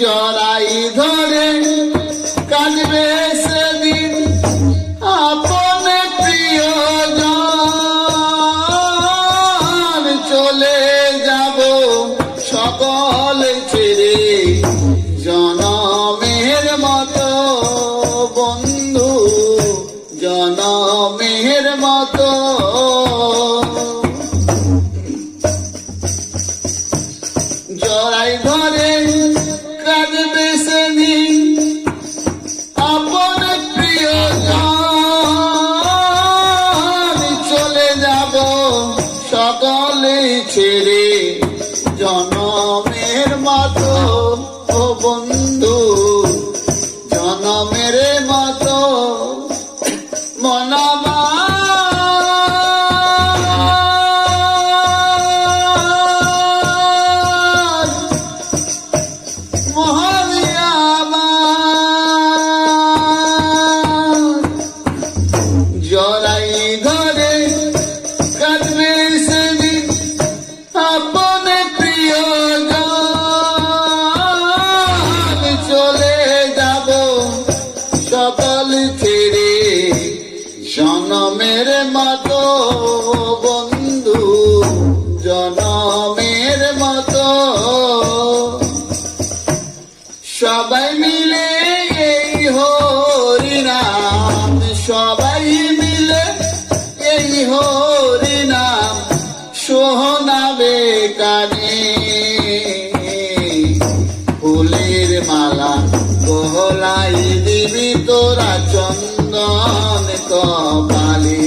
জড়াই ধরে কাঁদবে সেদিন আপন প্রিয়জন, চলে যাব সকল ছেড়ে জনমের মতো বন্ধু, জনমের মতো। জড়াই ধরে কাঁদবে সেদিন আপন প্রিয়জন, চলে যাব সকলে ছেড়ে জনমের মতো ও বন্ধু, জনমের মতো। মনাবা জড়াই ধরে কাঁদবে সেদিন আপন প্রিয়জন, চলে যাব সকল ছেড়ে জনমের মতো বন্ধু, জনমের মতো। সবাই মিলে এই হরিনাম, সবাই মিলে এই হরিনাম শোনাবে কানে। ফুলের মালা গলায় দিবি তোরা চন্দন কপালে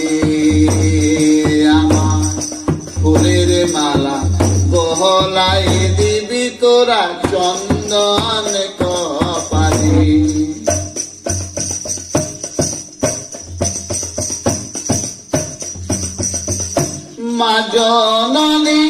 আমার, ফুলের মালা গলায় দিবি তোরা চন্দন কপালে। মা জননী